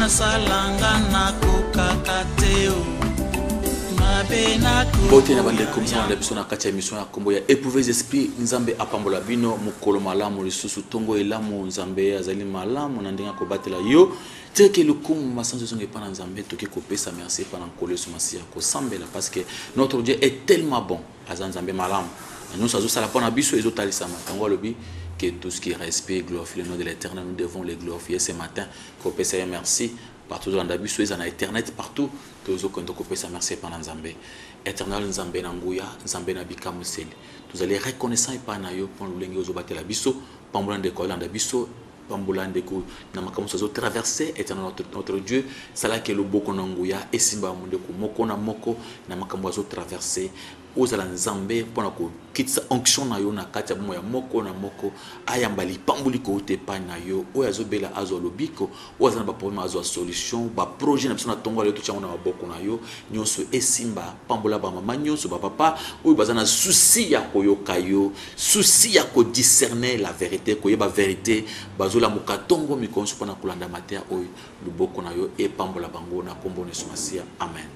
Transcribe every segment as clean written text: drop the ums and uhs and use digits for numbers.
Bote na bande comme ça, on a besoin de katia mission ya kombo ya éprouver esprit nzambe apambola bino mukolo malamu lisusu tongo elamu nzambe azali malamu na ndenga ko batela yo teke lukumu masanzo zonge pa na nzambe toki ko pesa merci pa na nkolo so masia ko sambela parce que notre Dieu est tellement bon azan nzambe malamu nous ça ça la pona biso ezotalisa matango lobi que tout ce qui respire glorifie le nom de l'Éternel, nous devons les glorifier ce matin ko pesa merci partout dans la biso ils en internet partout tous aucun de couper sa merci pendant Nzambe éternel Nzambe nanguya Nzambe na bikamuseli tous allez reconnaissant et pas na yo pour l'engue aux obate la biso pambola de kolanda biso pambola de ko na makamuso zo traverser éternel notre Dieu sala que le boko nanguya et simba monde ko moko na moko na makamuso zo traverser aux ala Nzambe pour na ko kitsa onction na yo na kati ya moko na moko ayambali pambuli ko te pa na yo o yazo bela azo lobiko o azana ba problème azo solution ba projet na biso na tongo le to chango na boko na yo nyonso esimba pambola ba mama nyonso ba papa o bazana souci ya koyoka yo souci ya ko discerner la vérité ko yeba vérité bazola mukatongo mikonso pona kulanda matea o luboko na yo e pambola bango na kombo ne sumasia amen.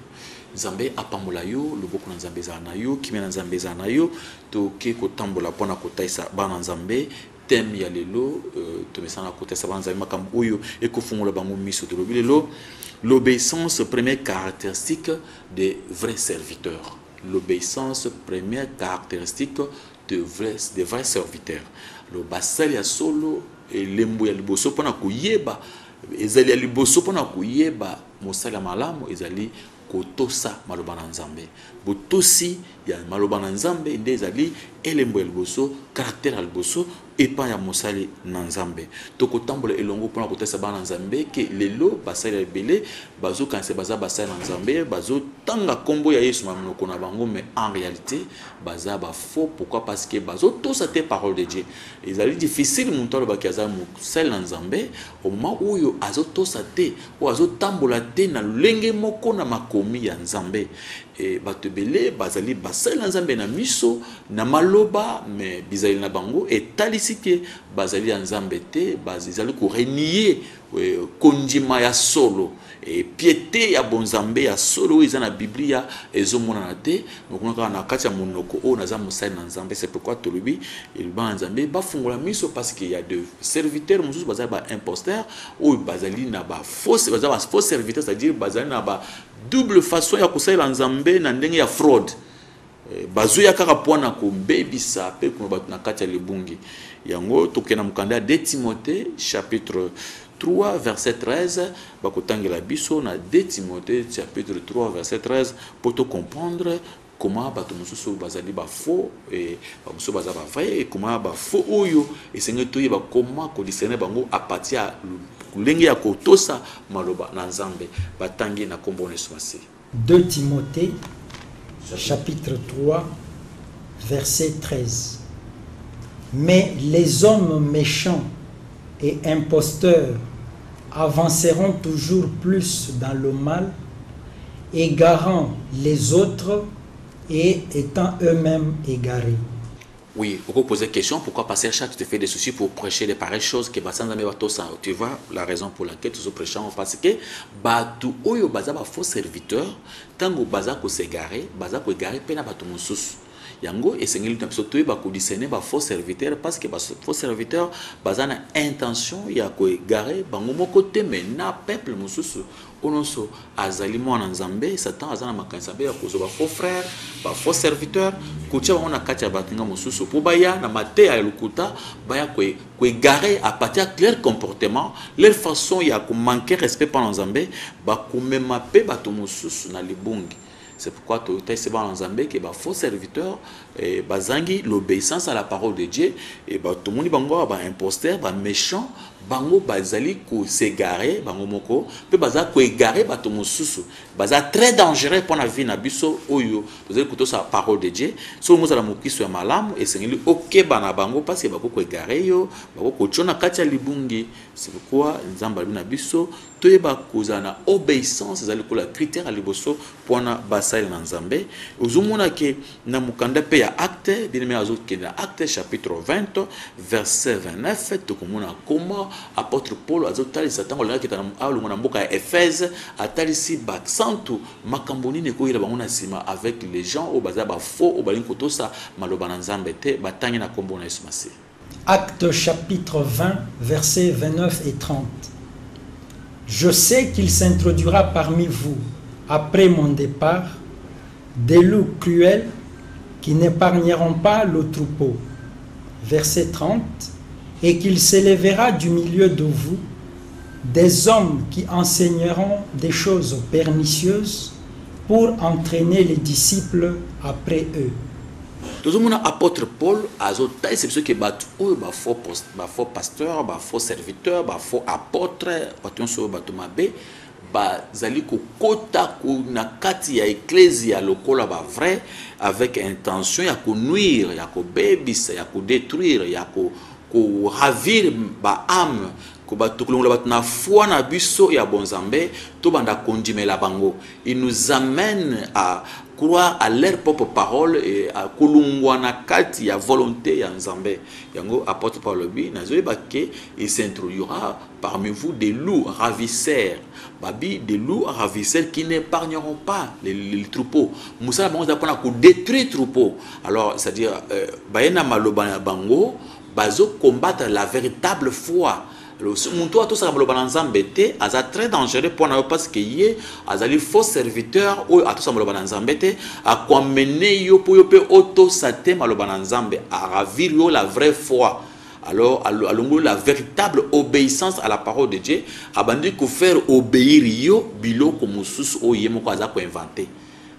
Nzambe apambola yo loboko na Nzambe za na yo kimi na Nzambe za na yo to ke ko tambola pona ko taisa bana Nzambe tem ya lelo to mesana ko taisa bana Nzambe makambo oyo e ko fungola bango miso to lobilo l'obéissance première caractéristique des vrais serviteurs. L'obéissance première caractéristique des vrais serviteurs. Le basal ya solo e lembo ya liboso pona ko yeba ezali ya liboso pona ko yeba mosala malamu ezali kotosa maloba na Nzambe botosi ya maloba na Nzambe nde ezali elembo ya liboso caractère ya liboso epa ya mosali na Nzambe tokotambola elongo pona kotesa bana Nzambe ke lelo basali ebele bazo kanse baza basali na Nzambe bazo tanga kombo ya Yesu mamunoko na bango mais en réalité baza ba faux pourquoi parce que bazo tosa te parole de Dieu ezali difficile muntu aloba ki aza mosali na Nzambe au moment oyo azo tosa te o azo tambola te na lenge moko na makomi ya Nzambe et batebele bazali basali na Nzambe na miso na maloba mais bizali na bango et talisike bazali ya Nzambe te bazali ko renier kondima ya solo et piété ya bonzambe ya solo ils na Biblia ezomona na te donc na kati ya monoko o naza mosali na Nzambe c'est pourquoi tolobi il ba Nzambe ba fungola miso parce qu'il y a de serviteurs mususu bazali ba imposteurs ou bazali na ba faux serviteurs c'est-à-dire bazali na ba double façon ya kosala Nzambe na ndenge ya fraude bazuya kaka pona ko bebisa pe ko batu na kati ya libungi yango tokena mukanda de Timothée chapitre 3 verset 13 bakotangela biso na de Timothée chapitre 3 verset 13 pour te comprendre comment batu mususu bazali ba faux et bamuso bazaba vrai et comment ba faux oyo et senge toyi ba comment ko discerner bango à partir ya lenge ya kotosa maloba na Nzambe batangi na kombo ne swasi 2 Timothée chapitre 3 verset 13. Mais les hommes méchants et imposteurs avanceront toujours plus dans le mal, égarant les autres et étant eux-mêmes égarés. Oui, vous posez question, pourquoi passer chaque te fait des soucis pour prêcher des pareilles choses que tu vois la raison pour laquelle nous prêchons parce que batu oyo baza ba faux serviteur tango baza ko s'égarer baza ko égarer pena batu mususu yango esengeli na biso ba ko discerner ba faux serviteur parce que ba faux serviteur baza na intention ya ko égarer bango moko te mais na peuple mususu ononso azali mwana Nzambe Satan azana makanisa be ya kozo ba faux frère ba faux serviteur kutia bango na kati ya batinga mususu po baya na mate ya lukuta baya ko égarer à partir de leur comportement leur façon ya ko manquer respect par Nzambe ba ko mema pe bato mususu na libungi. C'est pourquoi tu es dans Nzambe que ba faux serviteur et bazangi l'obéissance à la parole de Dieu et ba tout monde bango ba imposteur ba méchant bango bazali ko s'égarer bango moko pe baza ko égarer ba to mususu baza très dangereux pour la vie na biso oyo bazali ko to sa parole de Dieu so mo za la mokiso ya malamu et sengeli OK bana bango parce que ba ko égarer yo ba ko chona kati ya libungi. C'est pourquoi Nzamba na biso to e ba kozana obéissance ezali ko la critère à liboso pona basali na Nzambe uzumuna ke na mukanda pe ya acte bien aimé azo ke na acte chapitre 20 verset 29 to komona comment apôtre Paul azotalisa tango la ki tana alunga mboka ya Éphèse atalisi ba santu makamboni ne ko ila bangona sima avec les gens au baza ba faux au balin kotosa maloba na nzambe te batangi na kombo na Yesu Masi. Actes chapitre 20 versets 29 et 30. Je sais qu'il s'introduira parmi vous après mon départ des loups cruels qui n'épargneront pas le troupeau. Verset 30. Et qu'il s'élèvera du milieu de vous des hommes qui enseigneront des choses pernicieuses pour entraîner les disciples après eux. Tout le monde apôtre Paul azotai c'est ce qui bat faux pasteur, faux serviteur, faux apôtre, attention batumabe bazali ko kota ko na kati ya ecclesia lokola ba vrai avec intention ya ko nuire, ya ko bebisa, ya ko détruire, ya ko ravir ba âme ko batukulongola batuna foi na biso ya bonzambe to banda kondimela bango. Il nous amène à croire à leur propre parole et à kulungwa na kati ya volonté ya nzambe. Yango apôtre Paul lobi nazoyeba ke il s'introduira parmi vous des loups ravisseurs. Babi des loups ravisseurs qui n'épargneront pas les troupeaux. Moussa bango za pona ko détruire troupeaux. Alors c'est-à-dire bayena maloba bango bazo combattre la véritable foi. Monto a tout ça maloba nzambe te aza très dangereux pour nous parce que yé azali faux serviteur ou a tout ça maloba nzambe te a kwamene yo po yo pe auto sate maloba nzambe a ravir yo la vraie foi. Alors alongo la véritable obéissance à la parole de Dieu abandi ko faire obéir yo biloko mususu o yemo ko aza ko inventer.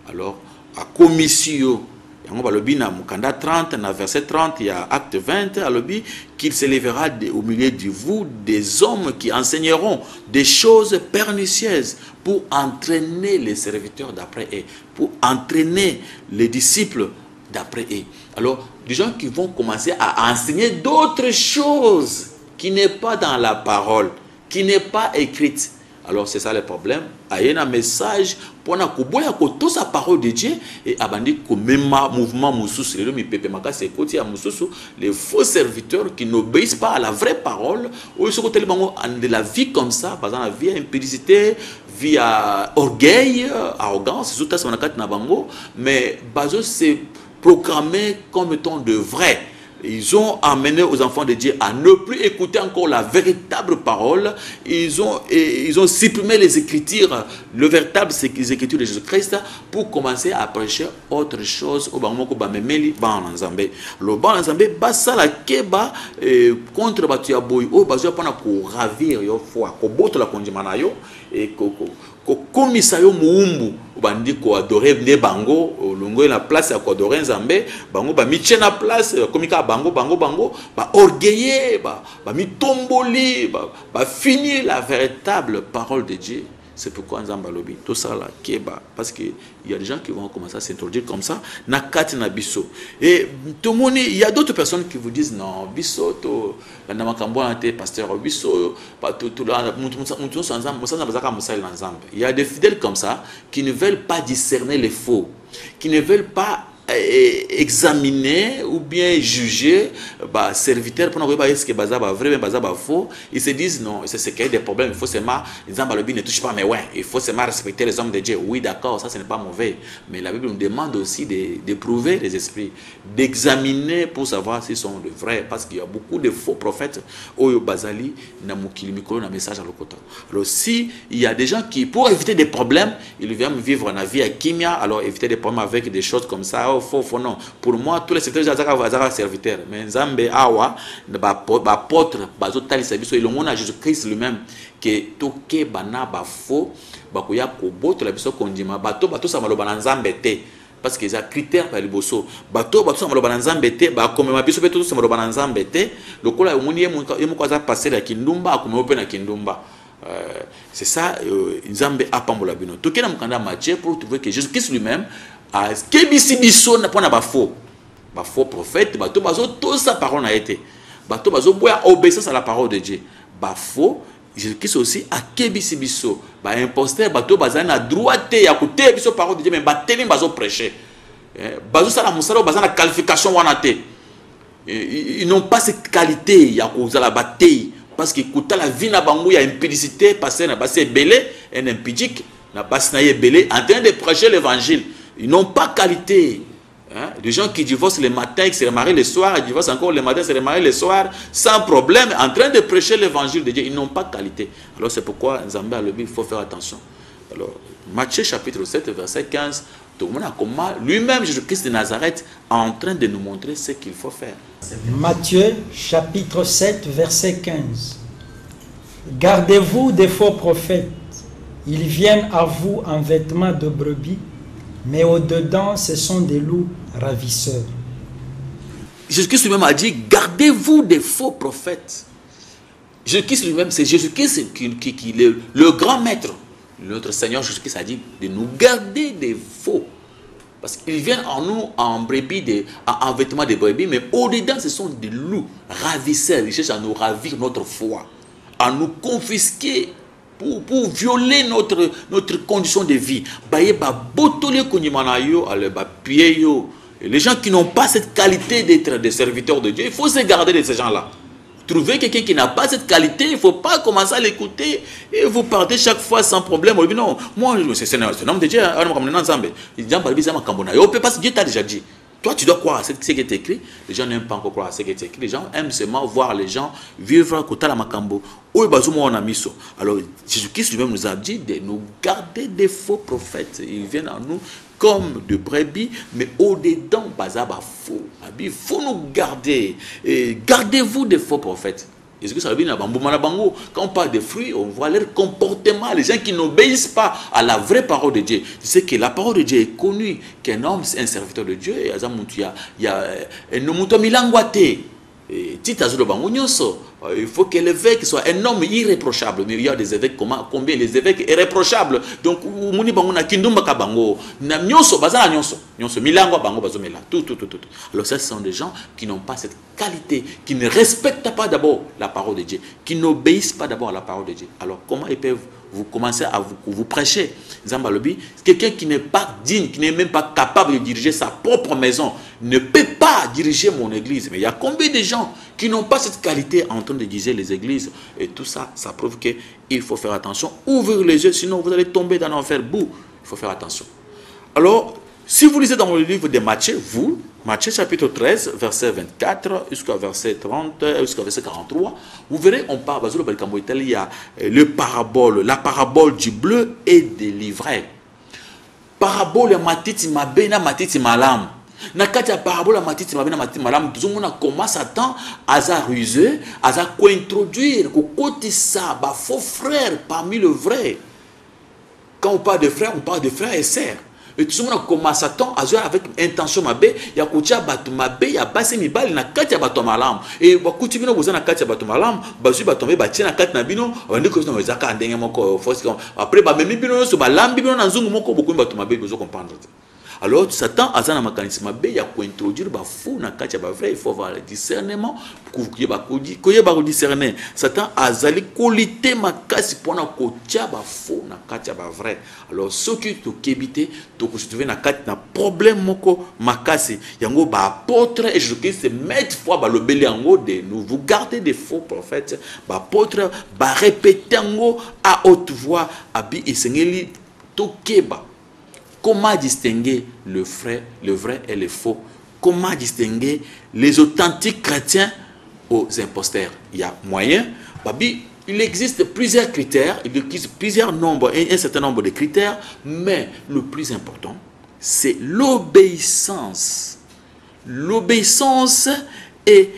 Alors a commission yango balobi na mukanda 30 na verset 30 il y a acte 20 alobi qu'il s'élèvera au milieu de vous des hommes qui enseigneront des choses pernicieuses pour entraîner les serviteurs d'après eux, pour entraîner les disciples d'après eux. Alors des gens qui vont commencer à enseigner d'autres choses qui n'est pas dans la parole, qui n'est pas écrite. Alors c'est ça le problème. Il y a un message pour que sa parole de Dieu et abandi komema mouvement mususu les faux serviteurs qui n'obéissent pas à la vraie parole ou ce côté de la vie comme ça par exemple la vie à impudicité, vie à orgueil, arrogance, c'est tout ça mais bazo c'est proclamé comme étant de vrai. Ils ont amené aux enfants de Dieu à ne plus écouter encore la véritable parole. Ils ont supprimé les écritures, le véritable les écritures de Jésus-Christ pour commencer à prêcher autre chose au Bangmoko Bamemeli Banzambe. Le Banzambe basala keba contre Batia Boy au Bazia Pana pour ravir yo foi, ko boto la kondimana yo et komisa yo muumbu bandi ko adorer ne bango longo na place ya ko adorer nzambe bango ba miche na place komika bango ba orgueiller ba mitomboli ba finir la véritable parole de Dieu. C'est pourquoi nzamba lobi tout ça là keba parce que il y a des gens qui vont commencer à s'introduire comme ça na kati na biso et tout le monde il y a d'autres personnes qui vous disent non biso to na makambo na te pasteur biso pas tout là il y a des fidèles comme ça qui ne veulent pas discerner les faux, qui ne veulent pas examiner ou bien juger serviteur pour voir est-ce que bazaba vrai mais bazaba faux. Ils se disent non, c'est qu'il y a des problèmes, il faut seulement les hommes ne touchent pas mais ouais, il faut seulement respecter les hommes de Dieu. Oui d'accord, ça ce n'est pas mauvais, mais la Bible nous demande aussi d'éprouver les esprits, d'examiner pour savoir s'ils sont de vrais parce qu'il y a beaucoup de faux prophètes oyo bazali na mukili mikolo na message à l'okota. Alors si il y a des gens qui pour éviter des problèmes, ils viennent vivre la vie à kimia, alors éviter des problèmes avec des choses comme ça. Faux, non. Pour moi, tous les secteurs sont serviteurs. Mais Nzambe awa, apôtre, bazotali sabiso, et le monde à Jésus-Christ lui-même, que toke bana ba faux, bakoya koboto la biso kondima, bato sa maloba Nzambe te. Parce que c'est un critère pour les bosso. Bato sa maloba Nzambe te, comme ma biso beto sa maloba Nzambe te, le kola omoni yemo kwaza passer la kindumba, comme open na kindumba. C'est ça, Nzambe apambola bino. Toke na mukanda Matthieu pour trouver que Jésus-Christ lui-même a kebisi biso na pona ba faux prophète bato bazo tout sa parole a été bato bazo boya obéissance à la parole de Dieu ba faux Jésus-Christ aussi a kebisi biso ba imposteur bato bazana na droite ya côté biso parole de Dieu mais ba teli bazo prêcher bazo sala musala bazana qualification wana te ils n'ont pas cette qualité ya ko zala batei parce que quand la vie n'a pas il y a impudicité, passer n'a pas belé, un impudique, n'a pas belé, en train de prêcher l'évangile. Ils n'ont pas qualité. Hein? Des gens qui divorcent le matin, qui se remarient le soir, ils divorcent encore le matin, se remarient le soir, sans problème, en train de prêcher l'évangile de Dieu. Ils n'ont pas qualité. Alors c'est pourquoi Nzambe a le il faut faire attention. Alors, Matthieu chapitre 7, verset 15, lui-même, Jésus-Christ de Nazareth, est en train de nous montrer ce qu'il faut faire. Matthieu chapitre 7, verset 15. Gardez-vous des faux prophètes. Ils viennent à vous en vêtements de brebis, mais au-dedans, ce sont des loups ravisseurs. Jésus-Christ lui-même a dit, gardez-vous des faux prophètes. Jésus-Christ lui-même, c'est Jésus-Christ qui est le grand maître. Notre Seigneur Jésus-Christ a dit de nous garder des faux. Parce qu'ils viennent en nous en brebis, en vêtements de brebis, mais au-dedans, ce sont des loups ravisseurs. Ils cherchent à nous ravir notre foi, à nous confisquer pour violer notre condition de vie. Les gens qui n'ont pas cette qualité d'être des serviteurs de Dieu, il faut se garder de ces gens-là. Trouvez quelqu'un qui n'a pas cette qualité, il ne faut pas commencer à l'écouter et vous partez chaque fois sans problème. Non, moi, c'est un homme de Dieu. Parce que Dieu t'a déjà dit. Toi, tu dois croire à ce qui est écrit. Les gens n'aiment pas encore croire à ce qui est écrit. Les gens aiment seulement voir les gens vivre côté la makambo. Alors, Jésus-Christ lui-même nous a dit de nous garder des faux prophètes. Ils viennent à nous comme de brebis, mais au-dedans, faux. Il faut nous garder. Gardez-vous des faux prophètes. Quand on parle de fruits, on voit leur comportement, les gens qui n'obéissent pas à la vraie parole de Dieu. Tu sais que la parole de Dieu est connue, qu'un homme, c'est un serviteur de Dieu, et il y a un homme il faut que l'évêque soit un homme irréprochable. Mais il y a des évêques, combien les évêques irréprochables. Donc, alors ça, ce sont des gens qui n'ont pas cette qualité, qui ne respectent pas d'abord la parole de Dieu, qui n'obéissent pas d'abord à la parole de Dieu. Alors, comment ils peuvent vous commencer à vous prêcher? Quelqu'un qui n'est pas digne, qui n'est même pas capable de diriger sa propre maison, ne peut pas diriger mon église. Mais il y a combien de gens qui n'ont pas cette qualité en train de diriger les églises? Et tout ça, ça prouve qu'il faut faire attention. Ouvrir les yeux, sinon vous allez tomber dans l'enfer. Il faut faire attention. Alors, si vous lisez dans le livre de Matthieu, Matthieu chapitre 13, verset 24 jusqu'à verset 30, jusqu'à verset 43, vous verrez, on parle, il y a la parabole du bleu et des livrets. Parabole matiti mabena matiti malam. Nakati ya parabole matiti mabena matiti malam, tuzomona comment Satan aza rusé, aza co-introduire, co-cotisa, faux frères parmi le vrai. Quand on parle de frères, on parle de frères et sœurs. Et tout le monde commence à Satan avec intention mabé, il y a kutia batu mabé, il y a passé mibali na kati ya batu malam. Et wakuti bino boza na kati ya batu malam, bazu batu mabé batia na kati na bino, wande ko na zaka ndenge moko force après ba memi bino so ba lambi bino na nzungu moko beaucoup batu mabé bezo comprendre. Alors Satan a un mécanisme B, il y a pour introduire ba fou na kati ya ba vrai, il faut avoir le discernement pour que discerner. Satan a zali qualité makasi pona ko tia ba fou na kati ya ba vrai. Alors ceux qui to kebité to ko se trouver na kati na problème moko makasi yango ba apôtre et Jésus-Christ se mettre fois ba lobeli yango de nous vous gardez des faux prophètes, ba apôtre ba répéter yango à haute voix abi esengeli to keba. Comment distinguer le vrai et le faux? Comment distinguer les authentiques chrétiens aux imposteurs? Il y a moyen. Il existe plusieurs critères, il existe un certain nombre de critères, mais le plus important, c'est l'obéissance. L'obéissance est,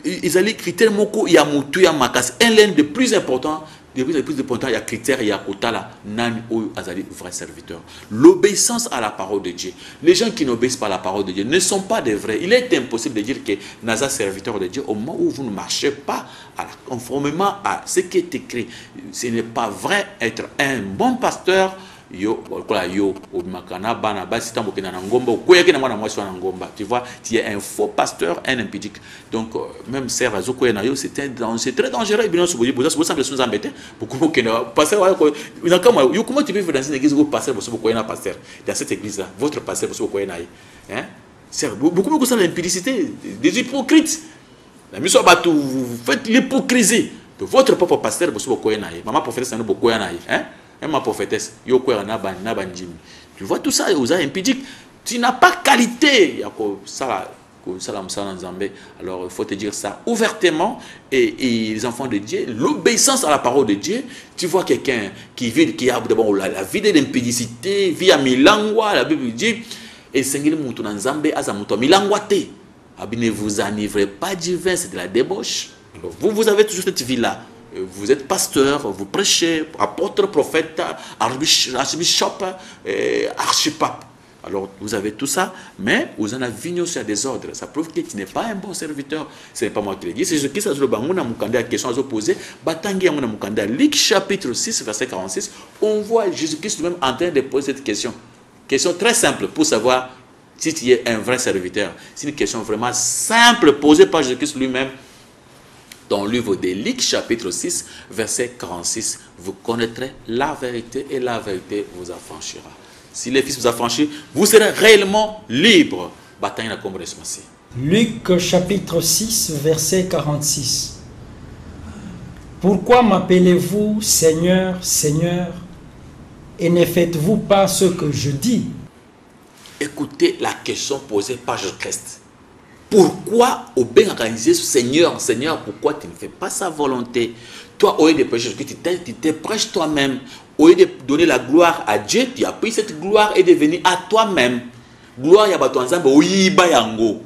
ils allaient critères moko ya mutu ya makas. Un l'un des plus importants. Le plus important, il y a critères, il y a kotala, nan ou azali vrai serviteur. L'obéissance à la parole de Dieu. Les gens qui n'obéissent pas à la parole de Dieu ne sont pas des vrais. Il est impossible de dire que Naza serviteur de Dieu au moment où vous ne marchez pas conformément à ce qui est écrit. Ce n'est pas vrai être un bon pasteur. Tu vois, tu es un faux pasteur, un impudique. Donc, même c'est très dangereux. Comment tu peux vivre dans une église où pasteur dans cette église-là, votre pasteur, c'est beaucoup de l'impudicité, des hypocrites. Vous faites l'hypocrisie. de votre propre pasteur, maman prophétesse, hein? Et ma prophétesse, tu vois tout ça, tu n'as pas qualité. Alors il faut te dire ça ouvertement, et les enfants de Dieu, l'obéissance à la parole de Dieu. Tu vois quelqu'un qui a d'abord la vie de l'impudicité, vit à Milangwa, la Bible dit, et Seigneur Moutou Nzambe Azamuto Milangwa te. Ne vous enivrez pas du vin, c'est de la débauche. Alors, vous avez toujours cette vie-là. Vous êtes pasteur, vous prêchez, apôtre, prophète, archbishop, archipape. Alors, vous avez tout ça, mais vous en avez vigné sur des ordres. Ça prouve que tu n'es pas un bon serviteur. Ce n'est pas moi qui le dis. C'est Jésus-Christ qui a la question à se poser. Luc chapitre 6, verset 46, on voit Jésus-Christ lui-même en train de poser cette question. Question très simple pour savoir si tu es un vrai serviteur. C'est une question vraiment simple posée par Jésus-Christ lui-même. Dans le livre de Luc chapitre 6, verset 46, vous connaîtrez la vérité et la vérité vous affranchira. Si les fils vous affranchissent, vous serez réellement libre. Luc chapitre 6, verset 46. Pourquoi m'appelez-vous Seigneur, Seigneur, et ne faites-vous pas ce que je dis? Écoutez la question posée par Jésus-Christ. Pourquoi au bien organisé Seigneur, Seigneur, pourquoi tu ne fais pas sa volonté? Toi, au lieu de prêcher, tu te prêches toi-même. Au lieu de donner la gloire à Dieu, tu as pris cette gloire et devenue à toi-même. Gloire ya bato nzambe oyiba yango.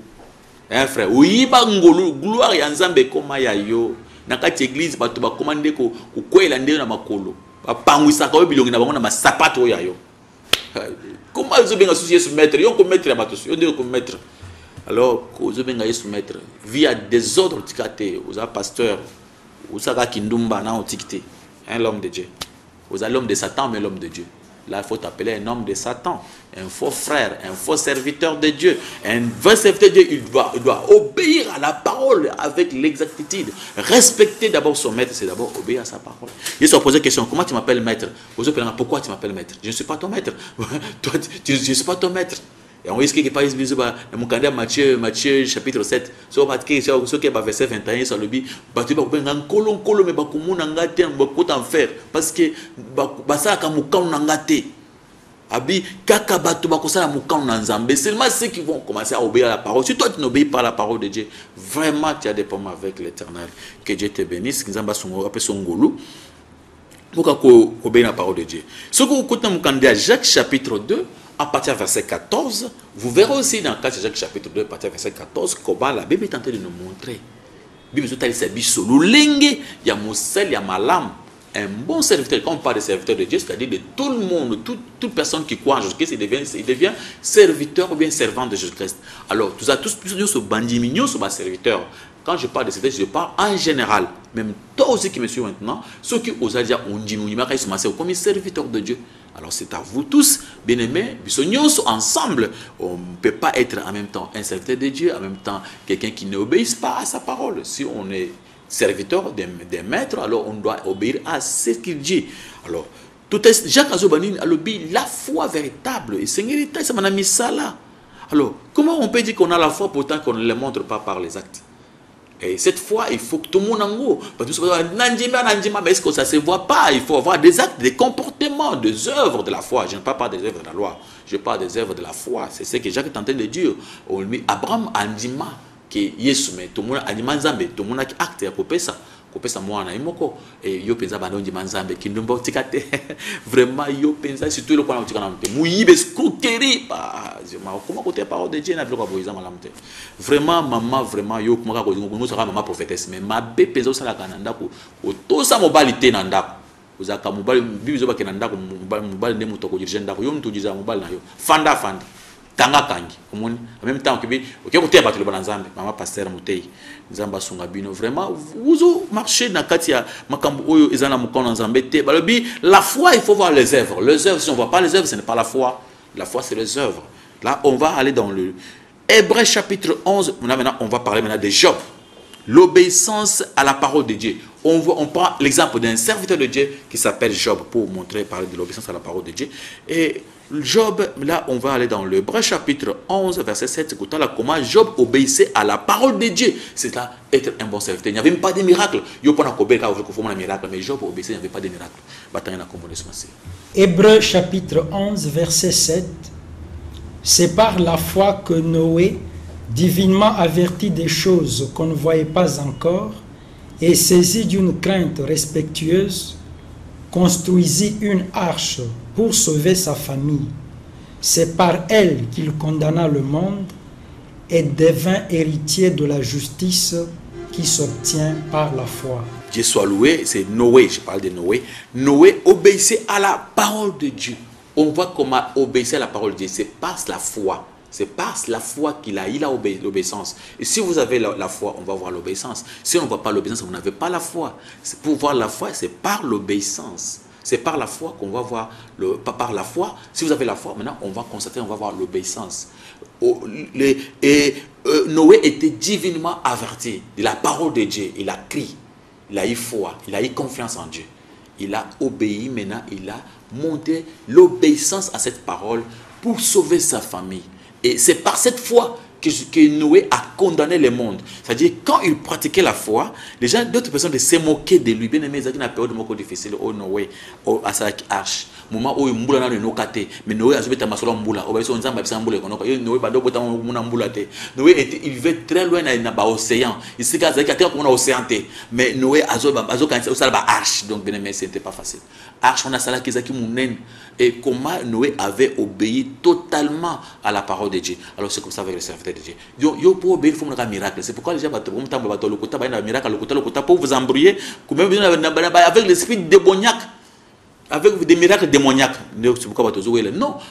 Hein frère, oyiba ngolo, gloire ya nzambe koma ya yo. Na kati église bato ba commande ko kwela ndé na makolo. Ba pangwisa ka bilongi na bango na masapato ya yo. Comment ils ont bien associé ce maître? Ils ont commettre la bato, ils ont dit commettre. Alors, vous avez soumettre via des ordres ticate, vous avez pasteur, vous avez kindumba na otikite, l'homme de Dieu. Vous avez l'homme de Satan, mais l'homme de Dieu. Là, il faut appeler un homme de Satan, un faux frère, un faux serviteur de Dieu. Un vrai serviteur de Dieu, il doit obéir à la parole avec l'exactitude. Respecter d'abord son maître, c'est d'abord obéir à sa parole. Ils se posent la question, comment tu m'appelles maître? Vous avez pourquoi tu m'appelles maître? Je ne suis pas ton maître. Toi, je ne suis pas ton maître. Et on risque que par exemple, dans Matthieu chapitre 7, ce qui est verset 21, ça le dit, tu vas en colon, mais en faire parce que ça Abi kaka bato bakosala mukana nzambe, seulement ceux qui vont commencer à obéir à la parole. Si toi tu n'obéis pas à la parole de Dieu, vraiment tu as des problèmes avec l'Éternel. Que Dieu te bénisse. Nzamba songo appelle songolu. Pourquoi obéir à la parole de Dieu? Ce que vous écoutez dans Jacques chapitre 2, à partir du verset 14, vous verrez aussi dans le cas de Jacques chapitre 2, à partir du verset 14, comment la Bible est en train de nous montrer. La Bible est en train de nous montrer. Il y a Moussel, il y a Malam. Un bon serviteur, quand on parle de serviteur de Dieu, c'est-à-dire de tout le monde, toute personne qui croit en Jésus-Christ, il devient serviteur ou bien servant de Jésus-Christ. Alors, tous ce bandit mignon, ce serviteur. Quand je parle de serviteur, je parle en général. Même toi aussi qui me suis maintenant, ceux qui osent dire, on dit, comme un serviteur de Dieu. Alors, c'est à vous tous, bien-aimés, ensemble. On ne peut pas être en même temps un serviteur de Dieu, en même temps quelqu'un qui n'obéisse pas à sa parole. Si on est serviteur des maîtres, alors on doit obéir à ce qu'il dit. Alors, tout est Jacques Azobanine a l'obéi la foi véritable. Et Seigneur, ça m'a mis ça là. Alors, comment on peut dire qu'on a la foi pourtant qu'on ne le montre pas par les actes? Et cette foi, il faut que tout le monde en go. Parce que mais est-ce que ça ne se voit pas? Il faut avoir des actes, des comportements, des œuvres de la foi. Je ne parle pas des œuvres de la loi. Je parle des œuvres de la foi. C'est ce que Jacques est en train de dire. Abraham Andima. Que Yesu mais tout le monde anima nzambe tout le monde qui acte ya kopesa mwana imoko et yo penza bando ndima nzambe kindumba tikate vraiment yo penza surtout le kwa utikana mte muyibe escroquerie pas comment côté parole de Dieu na bilo kwa boiza malamte vraiment maman vraiment yo kuma ko ngo saka maman prophétesse mais mabe penza osala kananda ko otosa mobalité na ndako uzaka mobali bibizo bakena ndako mobali ndemo toko dirige ndako yo mtu diza mobali na yo fanda tanga kangi en même temps que OK côté battre le banzambe maman pasteur mutei nzamba sunga bino vraiment vous marchez dans katia makambo oyo ezana mukona nzambe te balobi la foi il faut voir les œuvres si on voit pas les œuvres ce n'est pas la foi c'est les œuvres. Là on va aller dans le Hébreux chapitre 11 maintenant on va parler maintenant de Job, l'obéissance à la parole de Dieu. On prend l'exemple d'un serviteur de Dieu qui s'appelle Job pour montrer, parler de l'obéissance à la parole de Dieu. Et Job, là, on va aller dans l'Hébreu chapitre 11, verset 7. Écoutez là comment Job obéissait à la parole de Dieu. C'est là être un bon serviteur. Il n'y avait même pas de miracle. Il n'y a pas de miracle, mais Job obéissait, il n'y avait pas de miracle. Hébreu chapitre 11, verset 7. C'est par la foi que Noé, divinement averti des choses qu'on ne voyait pas encore, et saisi d'une crainte respectueuse, construisit une arche pour sauver sa famille. C'est par elle qu'il condamna le monde et devint héritier de la justice qui s'obtient par la foi. Dieu soit loué, c'est Noé, je parle de Noé. Noé obéissait à la parole de Dieu. On voit comment obéissait à la parole de Dieu, c'est par la foi. C'est par la foi qu'il a l'obéissance. Et si vous avez la foi, on va voir l'obéissance. Si on ne voit pas l'obéissance, vous n'avez pas la foi. Pour voir la foi, c'est par l'obéissance. C'est par la foi qu'on va voir, par la foi, si vous avez la foi, maintenant on va constater, on va voir l'obéissance. Noé était divinement averti de la parole de Dieu. Il a crié, il a eu foi, il a eu confiance en Dieu. Il a obéi, maintenant il a monté l'obéissance à cette parole pour sauver sa famille. Et c'est par cette foi que Noé a condamné le monde. C'est-à-dire, quand il pratiquait la foi, les gens, d'autres personnes se moquaient de lui. Bien aimé, c'est une période difficile. Oh Noé, oh Asak Arch. Moment où il moula dans le nokate, mais Noé a joué ta masolo moula. Oh, ils ont dit que moula. Noé pas d'autre moula moula. Noé il vivait très loin dans l'océan. Il s'est casé qu'il y a un océan. Mais Noé a joué au Arch. Donc bien aimé, c'était pas facile. Arch, on a ça là qui est mounen. Et comment Noé avait obéi totalement à la parole de Dieu. Alors c'est comme ça avec le serviteur de Dieu. Yo pour obéir, il faut un miracle. C'est pourquoi les gens pour vous embrouiller avec l'esprit démoniaque. Avec des miracles démoniaques. Non,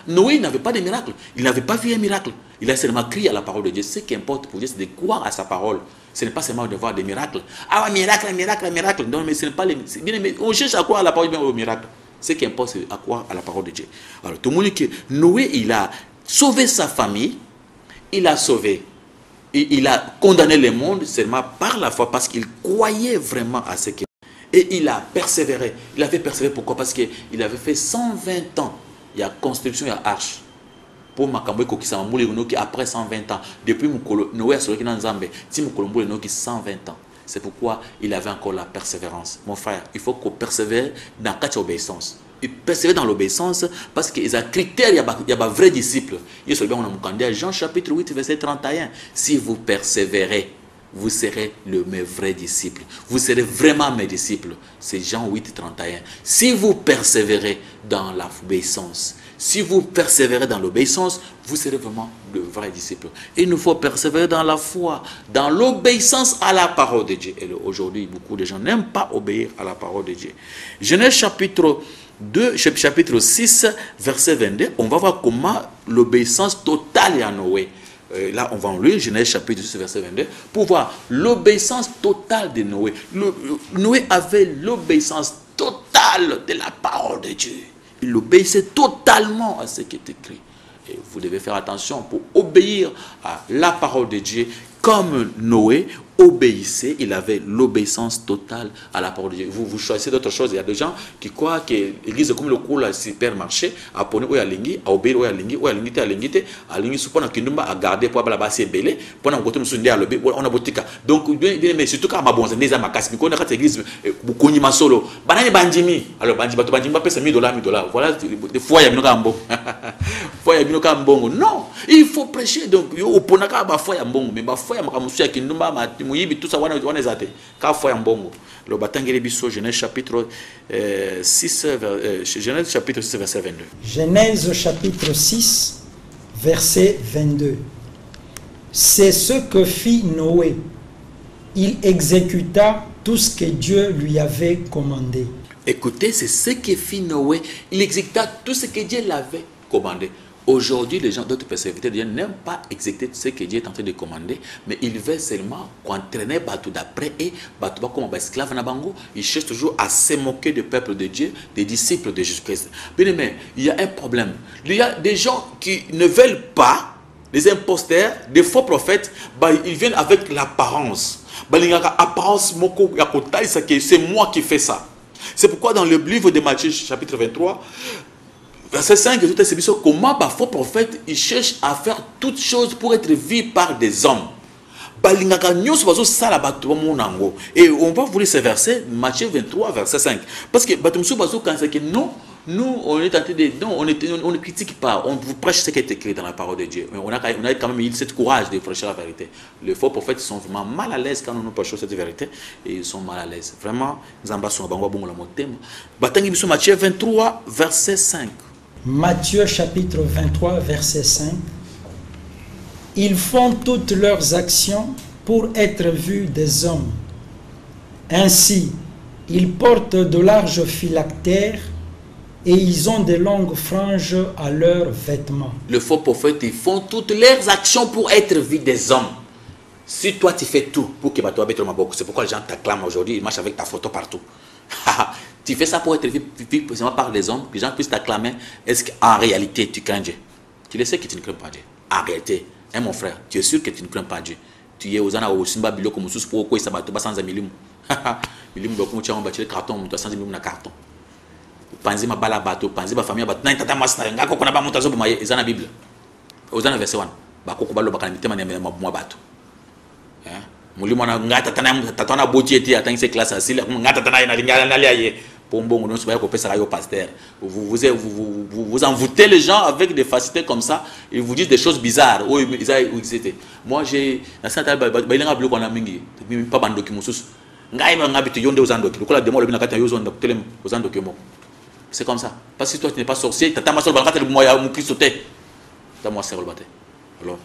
Noé n'avait pas de miracle. Il n'avait pas vu un miracle. Il a seulement crié à la parole de Dieu. Ce qui importe pour Dieu, c'est de croire à sa parole. Ce n'est pas seulement de voir des miracles. Ah, miracle. Non, mais ce n'est pas les. On cherche à croire à la parole de Dieu au miracle. Ce qui importe, c'est à croire à la parole de Dieu. Alors, tout le monde dit que Noé, il a sauvé sa famille. Il a sauvé. Il a condamné le monde seulement par la foi, parce qu'il croyait vraiment à ce qu'il. Et il a persévéré. Il avait persévéré pourquoi? Parce qu'il avait fait 120 ans. Il y a construction, il y a arche. Pour Makamboy qui après 120 ans, depuis Noé a sauvé dans Zambé, si Moukolombo qui 120 ans. C'est pourquoi il avait encore la persévérance. Mon frère, il faut qu'on persévère dans l'obéissance. Il persévère dans l'obéissance parce qu'il y a des critères, il y a des vrais disciples. Il y a Jean chapitre 8, verset 31. Si vous persévérez, vous serez mes vrais disciples. Vous serez vraiment mes disciples. C'est Jean 8, 31. Si vous persévérez dans l'obéissance, si vous persévérez dans l'obéissance, vous serez vraiment de vrais disciples. Il nous faut persévérer dans la foi, dans l'obéissance à la parole de Dieu. Et aujourd'hui, beaucoup de gens n'aiment pas obéir à la parole de Dieu. Genèse chapitre 2, chapitre 6, verset 22, on va voir comment l'obéissance totale est à Noé. Là, on va en lire Genèse chapitre 6, verset 22, pour voir l'obéissance totale de Noé. Noé avait l'obéissance totale de la parole de Dieu. Il obéissait totalement à ce qui est écrit. Et vous devez faire attention pour obéir à la parole de Dieu. Comme Noé obéissait, il avait l'obéissance totale à la parole de Dieu. Vous choisissez d'autres choses. Il y a des gens qui croient que l'église est comme le cours, le supermarché, à pone où il y a l'ingui, à obéir où il y a l'ingui, où il y a l'ingui, à l'ingui, à l'ingui, supposons qu'il nous a gardé pour la base belé, pendant que nous sommes à l'obé, on a boutique. Donc, bien, mais surtout quand ma bonne, c'est des amas casse, mais quand on a l'église, beaucoup de solo, banani banjimi, alors banjimi pas payer $1000. Voilà, des fois il y a une cambo. Fois il y a une cambo. Non, il faut prêcher. Donc, au ponaka, ba fois il y a bon, mais ba fois il y a monsieur qui nous a tout ça, on est athée. Quand fois il y a bon. Le batangere biso Genèse chapitre 6 Genèse chapitre 6 verset 22. Genèse chapitre 6 verset 22. C'est ce que fit Noé. Il exécuta tout ce que Dieu lui avait commandé. Écoutez, c'est ce que fit Noé. Il exécuta tout ce que Dieu l'avait commandé. Aujourd'hui, les gens d'autres persévérants n'aiment pas exécuter ce que Dieu est en train de commander, mais ils veulent seulement entraîner Batou d'après et Batou comme un esclave Nabango. Ils cherchent toujours à se moquer du peuple de Dieu, des disciples de Jésus-Christ. Bien aimé, il y a un problème. Il y a des gens qui ne veulent pas, les imposteurs, des faux prophètes, ils viennent avec l'apparence. C'est moi qui fais ça. C'est pourquoi dans le livre de Matthieu, chapitre 23, Verset 5, c'est comment un faux prophète il cherche à faire toutes choses pour être vu par des hommes. Et on va vous lire ce verset, Matthieu 23, verset 5. Parce que non, nous, on est tenté de. Non, on ne critique pas, on vous prêche ce qui est écrit dans la parole de Dieu. On a quand même eu ce courage de prêcher la vérité. Les faux prophètes sont vraiment mal à l'aise quand nous prêchons cette vérité. Et ils sont mal à l'aise. Vraiment, Matthieu 23, verset 5. Matthieu chapitre 23, verset 5. Ils font toutes leurs actions pour être vus des hommes. Ainsi, ils portent de larges phylactères et ils ont de longues franges à leurs vêtements. Les faux prophètes, ils font toutes leurs actions pour être vus des hommes. Si toi, tu fais tout pour que tu aies ma c'est pourquoi les gens t'acclament aujourd'hui, ils marchent avec ta photo partout. Tu fais ça pour être vu par les hommes, que les gens puissent t'acclamer. Est-ce qu'en réalité, tu crains Dieu? Tu le sais que tu ne crains pas Dieu. En réalité, hein, mon frère, tu es sûr que tu ne crains pas Dieu. Tu es aux années au Simba Bilo comme sous pour quoi ça va te sans milium. Milium donc tu as un bâti carton, tu as sans milium na carton. Panzi ma bala bateau, panzi ma famille bat nine tata masna ngako kona ba montazo ba maye ezana Bible. Aux années verset 1. Ba ko ba lo ba kana mitema na ma bateau. Hein? Mulimo na ngata tata na boti eti atang ces classes asile ngata tata na lingala na liaye. Pombo non se ba ko pesa yo pasteur. Vous envoûtez les gens avec des facilités comme ça, ils vous disent des choses bizarres. Oh, c'était. Moi j'ai na santa ba ilenga bloc na mingi. Pas bandoki mususu. Ngai ba ngabiti yonde uzandoki. Lokola demo le binakata yo zonda telem uzandoki mo. C'est comme ça. Parce que toi tu n'es pas sorcier, tu as ma soeur le moya mon Christ sauté. Tu as moi c'est le bâté. Alors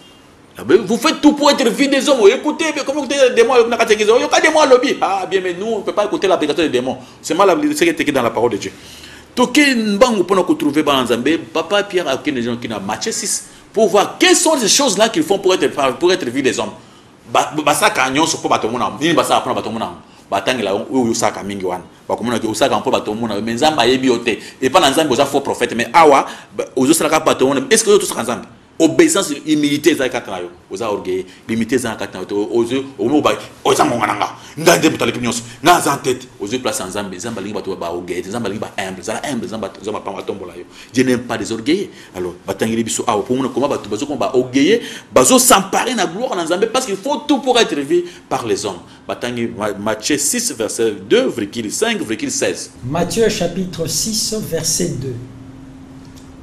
vous faites tout pour être vu des hommes. Écoutez, comment écoutez les démons, il y a des démons à lobby. Ah bien, mais nous, on ne peut pas écouter la prédication des démons. C'est mal ce qui est écrit dans la parole de Dieu. Toké Nbango pour nous trouver dans Zambé, Papa Pierre a des gens qui ont Matthieu 6 pour voir quelles sont ces choses-là qu'ils font pour être vus des hommes. Basa kanyon so pour batomona, ni basa apprendre batomona. Batangi la ou saka mingi wan. Bakomona ki osaka pour batomona, mais Nzamba yebi ote. Et pas dans Nzamba oza faux prophète, mais awa ozo saka batomona. Est-ce que tous Nzamba? Obéissance, humilité, ça est aux orgueil, limité, ça est aux yeux, aux amongananga, n'gande butale pignos, n'a en tête, aux yeux place en Zambie, Zambali bateau ba orgueil, Zambali ba humble, ça humble, Zamba pas tombola yo. Je n'aime pas des orgueils. Alors, batangi biso a pour nous comment bateau bazo combat orgueil, bazo s'emparer na gloire en Zambie parce qu'il faut tout pour être vu par les hommes. Batangi Matthieu 6 verset 2, verset 5, verset 16. Matthieu chapitre 6 verset 2.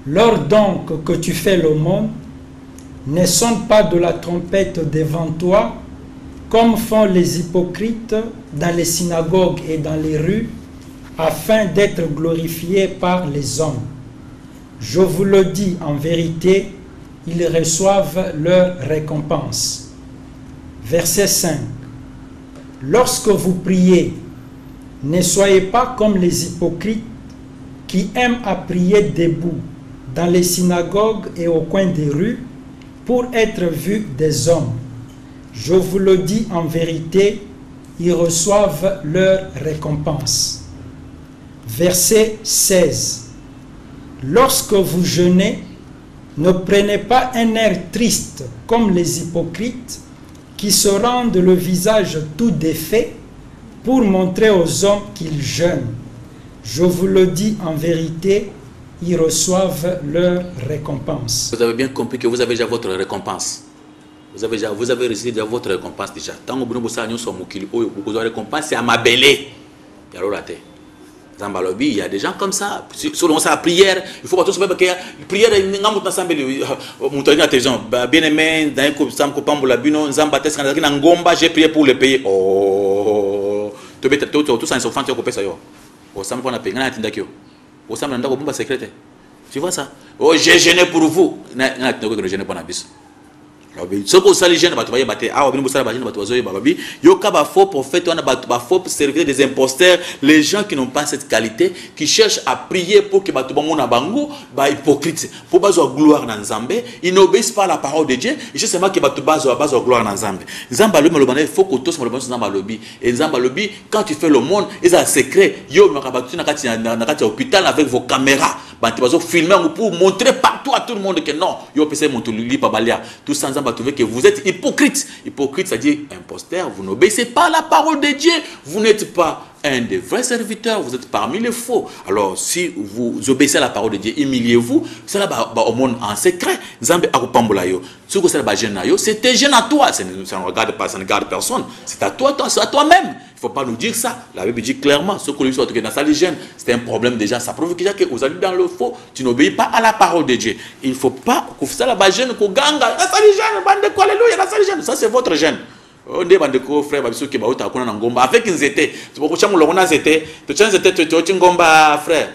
Lors donc que tu fais l'aumône, ne sonne pas de la trompette devant toi, comme font les hypocrites dans les synagogues et dans les rues, afin d'être glorifiés par les hommes. Je vous le dis en vérité, ils reçoivent leur récompense. Verset 5. Lorsque vous priez, ne soyez pas comme les hypocrites qui aiment à prier debout dans les synagogues et au coin des rues, pour être vus des hommes. Je vous le dis en vérité, ils reçoivent leur récompense. Verset 16. Lorsque vous jeûnez, ne prenez pas un air triste comme les hypocrites qui se rendent le visage tout défait pour montrer aux hommes qu'ils jeûnent. Je vous le dis en vérité, ils reçoivent leur récompense. Vous avez bien compris que vous avez déjà votre récompense. Vous avez reçu déjà votre récompense déjà. Tant que vous avez votre récompense, c'est à ma belée. Il y a des gens comme ça. Selon sa prière, il faut pas tout se faire. Prière, bien aimé, j'ai prié pour le pays. Oh, tout ça, ils sont fantés au pays. Tu vois ça? Oh, j'ai gêné pour vous. Ce que ça les jeunes battu battre ah bien ça bagine battu zoé bababi yo ka ba faux prophète on a ba faux servir des imposteurs, les gens qui n'ont pas cette qualité, qui cherchent à prier pour que battu mona bango ba hypocrite pour bazo gloire dans Nzambe, ils n'obéissent pas à la parole de Dieu, et justement que battu bazo gloire dans Nzambe. Nzamba le malobana il faut que tous malobana Nzamba lobi, et Nzamba lobi quand tu fais le monde ils ont un secret yo maka battu na kati hôpital avec vos caméras battu bazo filmer pour montrer partout toi, tout le monde, que non, tout ça, Nzamba trouvé que vous êtes hypocrite. Hypocrite, c'est-à-dire imposteur, vous n'obéissez pas à la parole de Dieu, vous n'êtes pas un des vrais serviteurs, vous êtes parmi les faux. Alors, si vous obéissez à la parole de Dieu, humiliez-vous, c'est là au monde en secret. Nzambe akupambola yo. Ce que c'est la jeune yo, c'est tes jeunes à toi, ça ne regarde pas, ça ne regarde personne. C'est à toi, c'est à toi-même. Il ne faut pas nous dire ça. La Bible dit clairement, ce que lui soit dans sa légende, c'est un problème déjà. Ça prouve déjà que vous allez dans le faux, tu n'obéis pas à la parole de Dieu. Il ne faut pas que ça la jeune, que ganga, la saligène, bande quoi, alléluia, la saligène. Ça c'est votre gêne. On dit que frère, qui avec une zété. Tu peux coucher mon zété. Tu changes zété, tu as un gomba frère.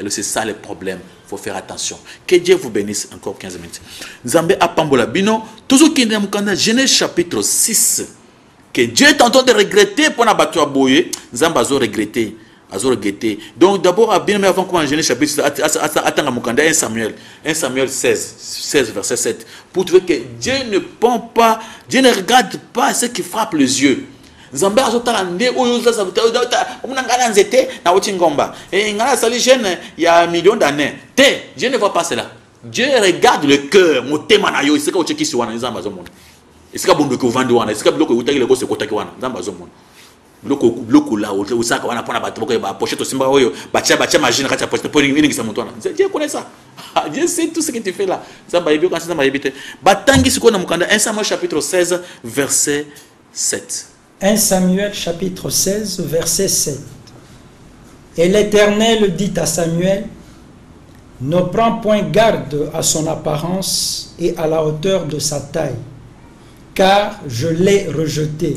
C'est ça le problème. Il faut faire attention. Que Dieu vous bénisse encore 15 minutes. Nzambe apambola bino. Toujours qui est Genèse chapitre 6. Que Dieu est en train de regretter pour n'abattre à boyer. Nzambe a regretté. Donc d'abord, bien avant qu'on Genèse chapitre, attends 1 Samuel 16 verset 7, pour trouver que Dieu ne prend pas, Dieu ne regarde pas ce qui frappe les yeux. Nzambe azotala nde oyo za omuna ngala nzete na otingomba et ngala sali jeune il y a millions d'années. Dieu ne voit pas cela. Dieu regarde le cœur, motema na yo, c'est ka ocheki siwana nzamba azomona. Esika bondo ko vandi wana, esika biloko utaki leko se kotaki wana, nzamba azomona. Biloko la usaka wana pona bato ko ba pochette simba oyo, bacha machine kati pochette pour ngi ngisa mutwana. Dieu connaît ça. Dieu sait tout ce que tu fais là. Nzamba yebi quand nzamba yebite. Batangi siko na mukanda 1 Samuel chapitre 16 verset 7. 1 Samuel chapitre 16, verset 7. Et l'Éternel dit à Samuel, ne prends point garde à son apparence et à la hauteur de sa taille, car je l'ai rejeté.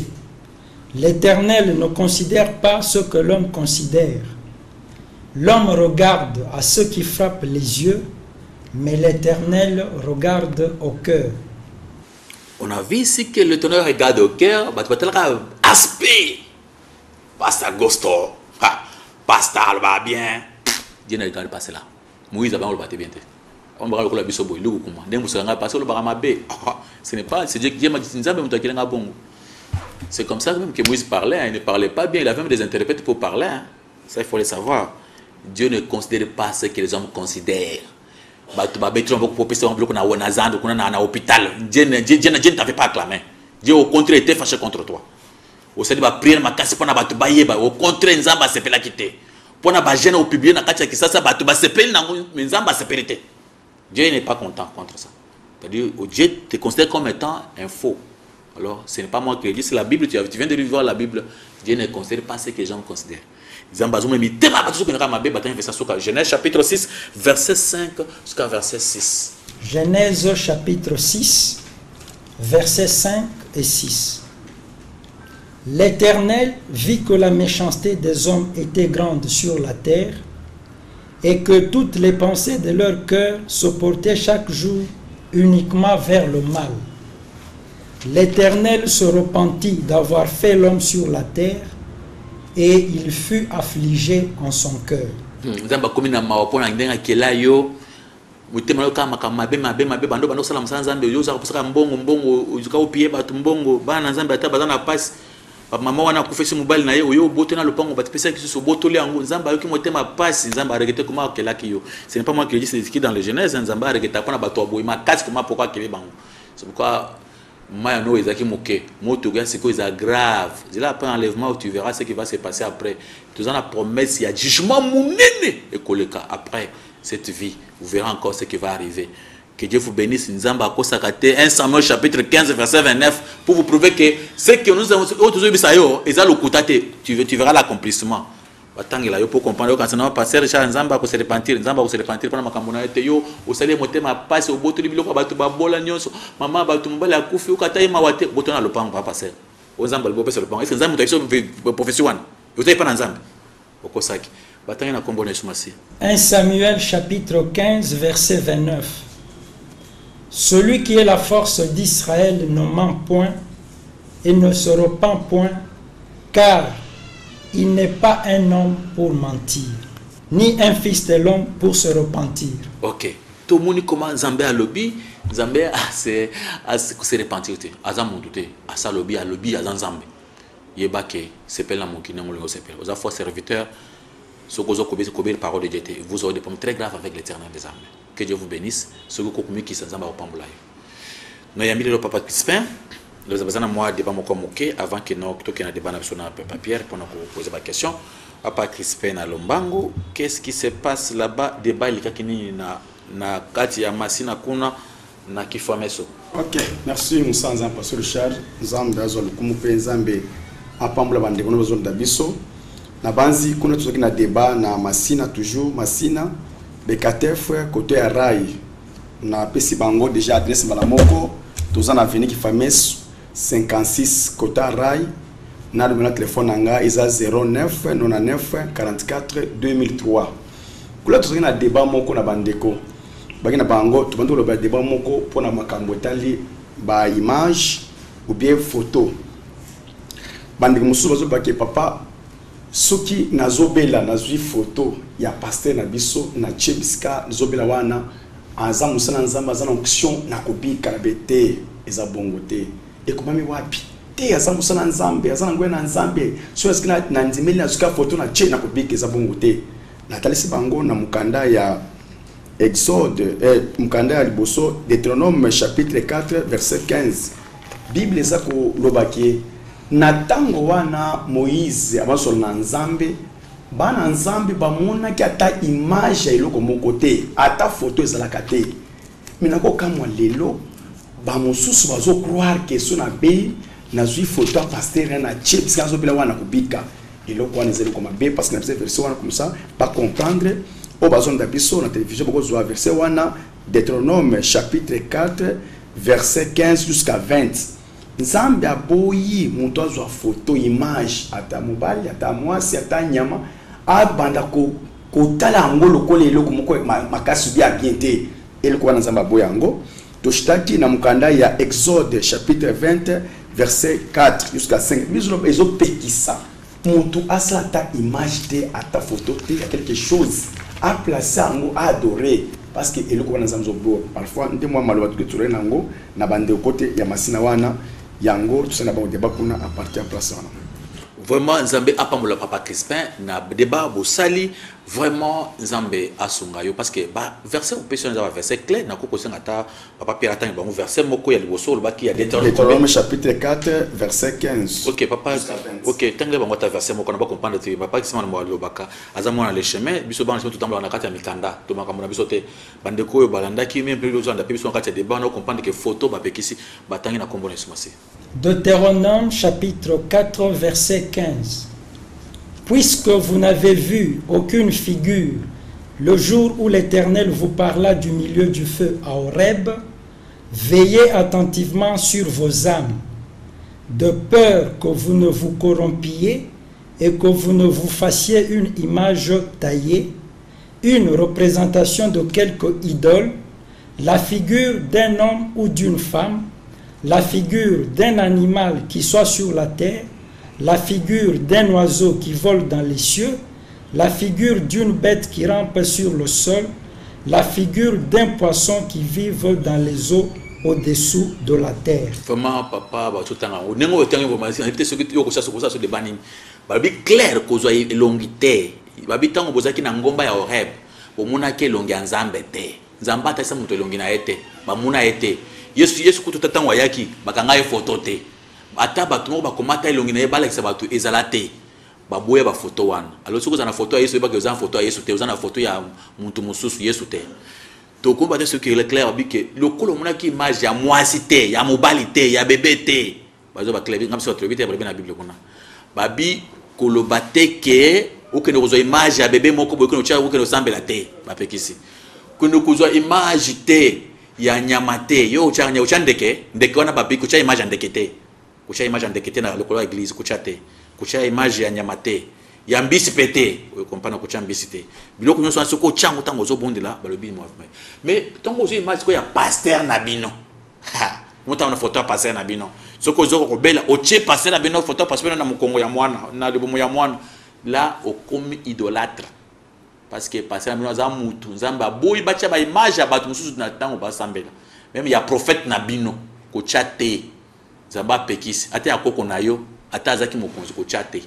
L'Éternel ne considère pas ce que l'homme considère. L'homme regarde à ce qui frappe les yeux, mais l'Éternel regarde au cœur. On a vu ici que l'Éternel regarde au cœur, aspect. Pasteur Gosto, pasteur va bien. Dieu ne regarde pas cela. Moïse a bien le bien. On va regarder le bisobo, il est comment. Dès que vous serez passé le baramabé. Ce n'est pas, c'est Dieu qui m'a dit, c'est comme ça même que Moïse parlait. Il ne parlait pas bien, il avait même des interprètes pour parler. Ça, il faut le savoir. Dieu ne considère pas ce que les hommes considèrent. Dieu ne t'avait pas acclamé. Dieu au contraire était fâché contre toi. Au contraire, Nzamba s'est fait quitter. Pour na jeune au public na katia kisasa batu ba sepeli na Nzamba sepelité. Dieu n'est pas content contre ça. C'est-à-dire Dieu te considère comme étant un faux. Alors, ce n'est pas moi qui le dis, c'est la Bible, tu viens de voir la Bible. Dieu ne considère pas ce que les gens considèrent. Genèse chapitre 6, verset 5 jusqu'à verset 6. Genèse chapitre 6, versets 5 et 6. L'Éternel vit que la méchanceté des hommes était grande sur la terre et que toutes les pensées de leur cœur se portaient chaque jour uniquement vers le mal. L'Éternel se repentit d'avoir fait l'homme sur la terre et il fut affligé en son cœur. Maman wana kufesi mobile na ye oyo boto na lopango batipesa kisu so botoli yango nzamba yoki motema pasi nzamba arrêter comment kelaki yo. Ce n'est pas moi qui le dis, c'est écrit dans le Genèse, nzamba arrêter pona bato aboyi makasi comment pourquoi kele bango. C'est pourquoi Maya no ezaki moke moto ga siko eza grave. Là après enlèvement tu verras ce qui va se passer après. Tout ça la promesse il y a jugement munene et koleka après cette vie, vous verrez encore ce qui va arriver. Que Dieu vous bénisse. Nzamba Kosakate 1 Samuel chapitre 15 verset 29 pour vous prouver que ce que nous avons tu verras l'accomplissement. Pour comprendre quand on passe Nzamba ko se repentir Nzamba ko se repentir pour makambo na ete yo osali motema passe au boto libilo ba to ba bola nyonso mama ba to mbala akufi ukataye mawate boto na lopango pa passer o Nzamba le bope sur le pan. Est-ce que Nzamba to profession wana vous avez pas na Nzamba okosaki batangi na kombo na Yesu. 1 Samuel chapitre 15 verset 29. Celui qui est la force d'Israël ne ment point et ne se repent point, car il n'est pas un homme pour mentir, ni un fils de l'homme pour se repentir. Ok. Tout le monde comment Nzambe a lobby, Nzambe a se repentir. Azam mondoute, asa lobby a Nzambe. Yeba ke sepel na mokina molengo sepel. Oza fois serviteur Ce que vous avez parole de Dieu, vous aurez des problèmes très graves avec l'Éternel des armées. Que Dieu vous bénisse. Ce que vous avez qui s'en va au Pambolayo. Nous avons mis le papa Crispin. Nous avons moi débat avant que nous ayons débat sur le papier pour nous poser la question. Papa Crispin à Lombango, qu'est-ce qui se passe là-bas? Débat il y a na kati ya masina kuna na kifameso. Ok, merci Moussa Nzambe Pasteur Richard. Nzambe azol kumupe Nzambe apambola bande kono besoin d'abiso. Na banzi kuna tuzoki na débat na masina toujours masina bekatef côté ya rai. Na pesi bango déjà adresse malamoko toza na avenue kifameso 56 côté rai. Na numéro téléphone nanga isa 09 99 44 2003. Kula tuzoki na débat moko na bandeko. Bagina bango tubando lo ba débat moko pona makambo tali ba image ou bien photo. Bandeko musu bazo bake papa soki nazobela nazwi photo ya pasteur na biso na chebiska nazobela wana aza musana nzamba za na option na kobika bete eza bongo te ekomami wapi te aza musana nzambe aza ngwe na nzambe so esikina na ndimeli na zuka photo na che na kobika eza bongo te na talisi bango na mukanda ya Exode, mukanda ya liboso Deutéronome chapitre 4 verset 15. Bible ezako lobaki na tango wana Moïse abasolo na nzambe bana nzambe bamona ki ata image ya iloko moko te ata photo ezalaka te minako kamwa lelo ba mosusu bazo croire que so na be na zui photo ya pasteur na chips kazo bila wana kubika iloko wana ezali koma be parce que na verset wana comme ça pas comprendre au bazon d'abiso na télévision beaucoup zo verset wana Deutéronome chapitre 4 verset 15 jusqu'à 20. Nzambe aboyi mutu azwa photo image ata mobali ata mwasi ata nyama abanda kotala ngo lokole eloko moko makasi bien bien te eloko wana nzambe aboyi yango toshitaki na mukanda ya Exode chapitre 20 verset 4 jusqu'à 5 mizo ezo pekisa mutu asala ta image te ata photo te ya quelque chose à placer ngo à adorer parce que eloko wana nzambe zo parfois ndemo maloba tuketsure nango na bande côté ya masina wana yango tusana ba débat kuna à partir en place wana. Vraiment Nzambe apambola papa Crispin na débat bosali vraiment Nzambe asunga yo parce que ba verset au question za verset clair na ko kosenga ta papa Pierre atang ba verset moko ya liboso lo baki ya Deutéronome chapitre 4 verset 15. OK papa OK tangle ba ngota verset moko na ba comprendre te papa Crispin mo lo baka azamo na le chemin biso ba tout tambla na kati ya mikanda to makambo na biso te bande ko yo balanda ki même plus besoin d'appui biso na kati ya débat na comprendre que photo ba pekisi ba tangi na kombo na sumasi. Deutéronome chapitre 4 verset 15. Puisque vous n'avez vu aucune figure le jour où l'Éternel vous parla du milieu du feu à Horeb, veillez attentivement sur vos âmes, de peur que vous ne vous corrompiez et que vous ne vous fassiez une image taillée, une représentation de quelque idole, la figure d'un homme ou d'une femme, la figure d'un animal qui soit sur la terre, la figure d'un oiseau qui vole dans les cieux, la figure d'une bête qui rampe sur le sol, la figure d'un poisson qui vive dans les eaux au-dessous de la terre. Vraiment, papa, tout le temps, on est au temps où on a ce que tu as sur des bannis. Babi clair que vous avez longité. Babi tant que vous avez un gomba ya Horeb, vous monake longi nzambe te. Nzamba ta sa muto longi na ete, ba muna ete. Yesu kutu tata wayaki, bakanga ye photo te. Ata batu mo bakomata elongi na ye balakisa batu ezala te. Baboya ba photo wana. Alors soki na photo ya Yesu ba ke za photo ya Yesu te, na photo ya muntu mususu Yesu te. To ko ba te ce qui est clair bi ke lokolo mona ki image ya mwasi te, ya mobali te, ya bébé te. Bazo ba clair ngam so trobite ba na Bible kuna. Babi kolobate ke okene kozo image ya bébé moko boye kono cha okene sambela te, ba pekisi. Kono kozo image te ya nyama te, yo cha ndeke, ndeke wana babi ko cha image ndeke te. Kucha image ndekete na lokolo église kuchate kucha image ya nyamate ya mbisi pete kompana kucha mbisi te biloko nyonso soko chango tango zo bondela balobi mo mais tango zo image ko ya pasteur na bino ha mota na photo ya pasteur na bino soko zo ko bela oche pasteur na bino photo pasteur na mukongo ya mwana na libomo ya mwana là okomi idolâtre parce que pasteur na bino za mutu nzamba boyi bacha ba image ya batu mususu na tango ba sambela même ya prophète na bino ko chate Zamba pekisi ate akoko na yo ata azaki mokonzi ko chate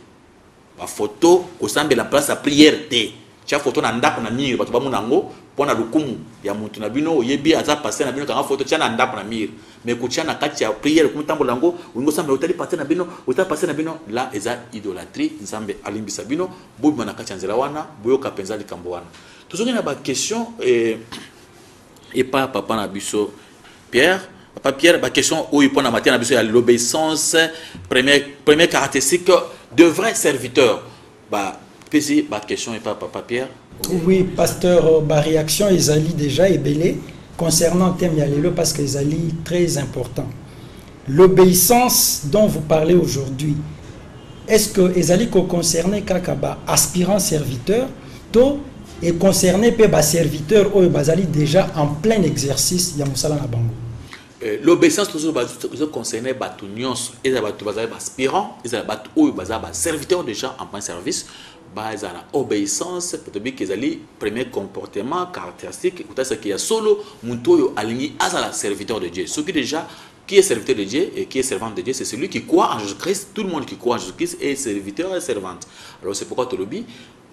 ba photo kosambe la place à prière te tia photo na ndako na mire bato bamona ngo pona lukumu ya mutu na bino yebi aza passer na bino kanga photo tia na ndako na mire mais ko tia na kati ya prière ko mutambola ngo ngo sambe otali passer na bino otali passer na bino la eza idolâtrie nzambe alimbisa bino bobi na kati ya nzela wana boyoka penza likambo wana tozongi na ba question et pas papa na biso Pierre. Papa Pierre, ma question où il prend la matière, l'obéissance, première caractéristique de vrai serviteur. Ma question est pas Papa Pierre. Oui, pasteur, ma réaction Ezali déjà est belle concernant le thème Yalelo parce que Ezali très important. L'obéissance dont vous parlez aujourd'hui, est-ce que Ezali concerné Kakaba aspirant serviteur, to est concerné par serviteur ou Bazali déjà en plein exercice Yamusala na bango? L'obéissance toujours concernait batu nyonso et batu bazali aspirant et batu ou bazali serviteur déjà en plein service basa na obéissance peut-être que ezali premier comportement caractéristique c'est qu'il y a solo muntoyo alingi azala serviteur de Dieu. Ce qui déjà qui est serviteur de Dieu et qui est servant de Dieu, c'est celui qui croit en Jésus-Christ. Tout le monde qui croit en Jésus-Christ est serviteur et servante. Alors c'est pourquoi tu le dis,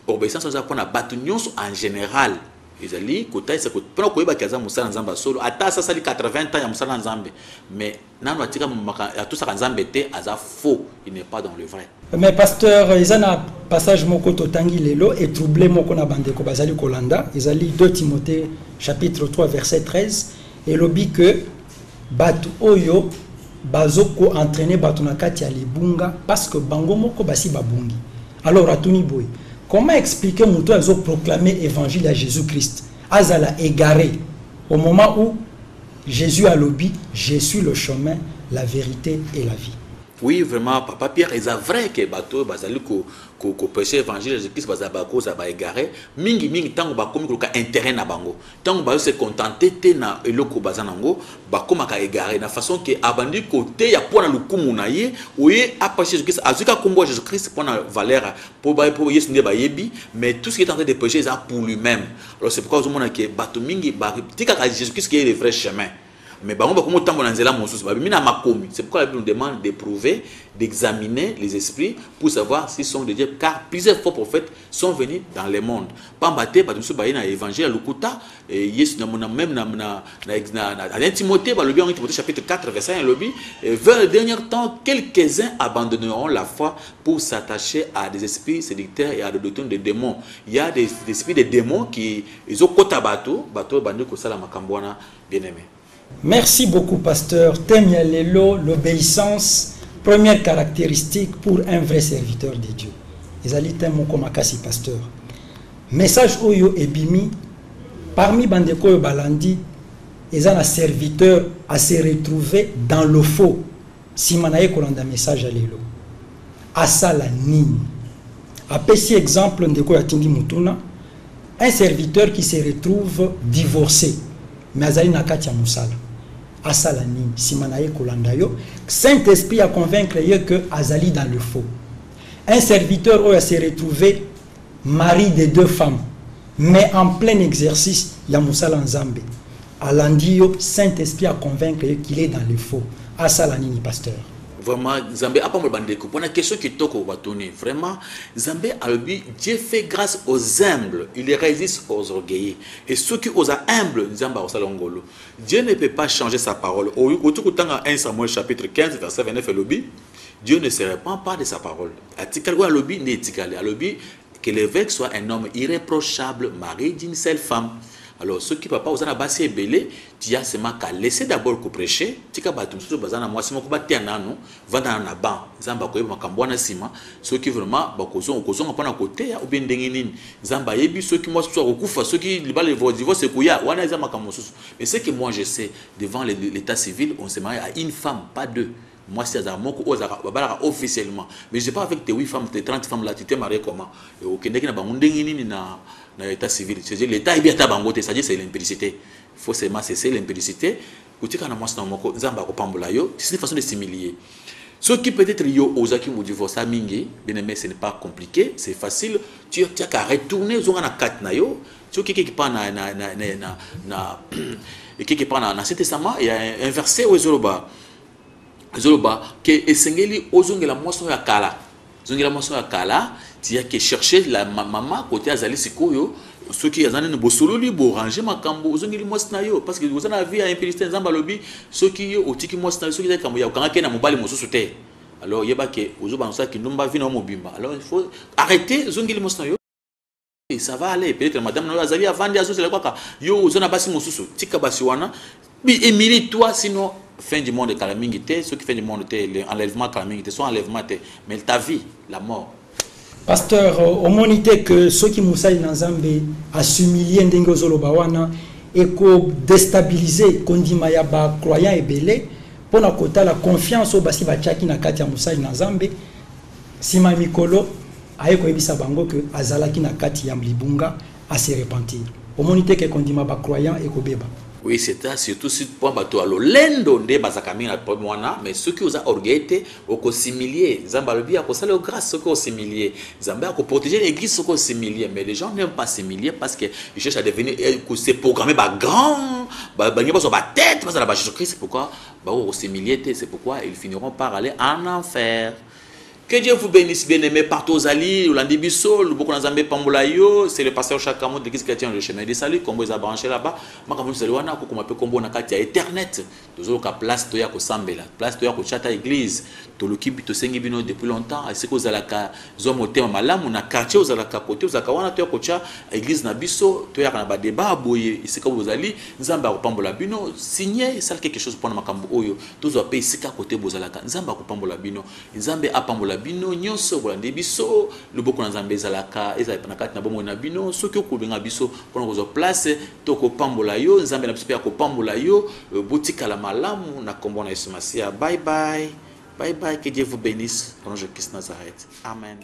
obéissance on a batu nyonso en général. Ezali kota isa kota ko yeba kaza musala nzamba solo ata sasa li 80 ans ya musala nzambe mais nanu atika ya tout ça nzambe te aza faux, il n'est pas dans le vrai. Mais pasteur izana passage moko totangi lelo et troublé moko na bande ko bazali kolanda ezali 2 Timothée chapitre 3 verset 13 et lobi que batu oyo bazoko entraîner batu na kati ya libunga parce que bango moko basi babungi. Alors atuni boy comment expliquer Moutou a proclamé l'évangile à Jésus-Christ? Azala égaré au moment où Jésus a lobby, je suis le chemin, la vérité et la vie. Oui, vraiment, Papa Pierre, c'est vrai que bateau bazali ko prêcher l'évangile Jésus-Christ bazaba cause ba égaré mingi tango ba komi ko intérêt na bango tango ba se contenter te na eloko bazanango ba koma ka égaré na façon que abandi côté ya pona lukumu na ye oye apacher Jésus-Christ azuka kombo Jésus-Christ pona valeur pour yesu ne ba yebi mais tout ce qui est en train de prêcher c'est pour lui-même. Alors c'est pourquoi vous montrez que bateau mingi ba tika ka Jésus-Christ qui est le vrai chemin. Mais c'est pourquoi la Bible nous demande d'éprouver, d'examiner les esprits pour savoir s'ils sont de Dieu. Car plusieurs faux prophètes sont venus dans le monde. Pambate, l'évangile, l'Ukuta, même dans Timothée, chapitre 4, verset 1, vers le dernier temps, quelques-uns abandonneront la foi pour s'attacher à des esprits séducteurs et à des doctrines de démons. Il y a des esprits de démons qui ont kota bateau, bandu kosala makambwana, bien aimé. Merci beaucoup, pasteur. Thème Yalelo, l'obéissance, première caractéristique pour un vrai serviteur de Dieu. Ezali thème moko makasi, pasteur. Message oyo ebimi parmi bandeko balandi, ezana un serviteur à se retrouver dans le faux. Si manaye kolanda message Yalelo. Asala nini. Apesi exemple ndeko yatingi mutuna, un serviteur qui se retrouve divorcé. Mais azali na kati ya musala asala nini simanaye kolanda yo Saint-Esprit a convaincre que azali dans le faux. Un serviteur où a se retrouvé mari de 2 femmes mais en plein exercice ya musala nzambe alandi yo Saint-Esprit a convaincre qu'il est dans le faux. Asala nini pasteur? Vraiment, Zambé a pas mal bandeko. Pour la question qui toque au bâtonnet, vraiment, Zambé a dit Dieu fait grâce aux humbles, il résiste aux orgueillés. Et ceux qui osent humbles, Dieu ne peut pas changer sa parole. Au 1 Samuel chapitre 15, verset 29, Dieu ne se répand pas de sa parole. Que l'évêque soit un homme irréprochable, marié d'une seule femme. Alors, ceux qui ne peuvent pas oser basser belé, tu as seulement qu'à laisser d'abord prêcher. Tu as battu sur bazana moi si mon combat tient non, va dans la ban. Zamba koye makambwana sima. Ceux qui vraiment bakozon pas à côté ou bien denginin. Zamba yebi ceux qui moi soit okufa, ceux qui libal le divorce kuya, wana zamba kamosus. Mais ce que moi je sais devant l'état civil, on se marie à une femme, pas 2. Moi, c'est officiellement. Mais je ne sais pas avec tes 8 femmes, tes 30 femmes là, tu t'es marié comment? Et au Kenya, dans l'état civil. C'est-à-dire l'état est bien tabangote, c'est-à-dire c'est l'impudicité. Il faut seulement cesser l'impudicité. C'est une façon de s'humilier. Ce qui peut-être yo ozaki mu divorce mingi, bien aimé, ce n'est pas compliqué, c'est facile. Tu as qu'à retourner aux na kat na yo. Tu qui part na Ancien Testament, il y a un verset où Zoloba que esengeli ozongela moso ya kala. Zongila moso ya kala, tu as que chercher la maman côté azali sikoyo, ceux qui azana ne bosololi bo ranger makambo, zongili mos na yo parce que vous en avez un pélistin nzamba lobi, ceux qui otiki mos na ceux qui kambo ya kanga ke na mobali mosusu te. Alors yeba ke ozo bansa ki ndumba vina mobimba. Alors il faut arrêter zongili mos na yo. Et ça va aller, peut-être madame na azali avandi azo c'est quoi yo zona basi mosusu, tika basi wana. Bi Émilie toi sinon fin du monde calamité, ceux qui font du monde enlèvement calamité, soit enlèvement mais ta vie, la mort. Pasteur, au monité que ceux qui moussai Nanzambe a s'humilier ndenge zolobawana et ko déstabiliser kondima ya ba croyant et belé pour na kota la confiance au basi ba chaki na kati ya moussai Nanzambe sima mikolo ayeko ebisa bango que azalaki na kati ya mlibunga à se repentir. Au monité que kondima ba croyant et ko beba. Oui, c'est surtout si tu prends bateau. Alors, l'endo de Bazakami, mais ceux qui ont orgueillé, au similier, Zambalbi a conseillé grâce au similier. Zambé a protéger l'église au similier. Mais les gens n'aiment pas similier parce qu'ils cherchent à devenir, c'est programmé par grand, par tête, parce que la Jésus-Christ, c'est pourquoi, au similier, c'est pourquoi ils finiront par aller en enfer. Que Dieu vous bénisse, bien-aimés, partout aux alliés, au Landibiso, le Boko Nazambe Pambolayo, c'est le pasteur Chakamo de l'église chrétienne, le chemin des saluts, comme vous avez branché là-bas. Moi, comme vous savez, comme on peut combo na katia Ethernet, nous avons la place Toya ko Sambela, place Toya ko Chata église, to le kibi to sengi bino depuis longtemps, et c'est que vous avez la zomo tema malam, on a quartier, vous avez la côté, vous avez wana Toya ko cha église na biso, Toya na ba débat boye, c'est que vous allez, Nzamba ko Pambola bino, signer ça quelque chose pour na makambo oyo, tous vous payer sika côté vous avez la Nzamba ko Pambola bino, Nzambe a Pambola bino nyonso bolande biso le boko nzambe ezalaka ezala na kati na bomo na bino soki okubenga biso pona kozo place to ko pambola yo nzambe na biso pe ko pambola yo botika la malamu na kombo na Yesu Masia. Bye bye, bye bye, que Dieu vous bénisse au nom de Christ Nazareth. Amen.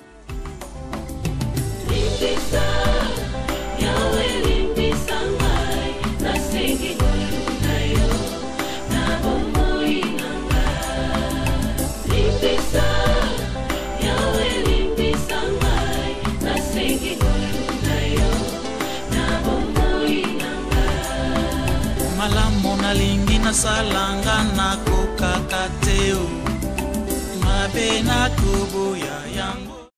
Malamu nalingi na salanga na kokakateo mabe na kubu ya yangu.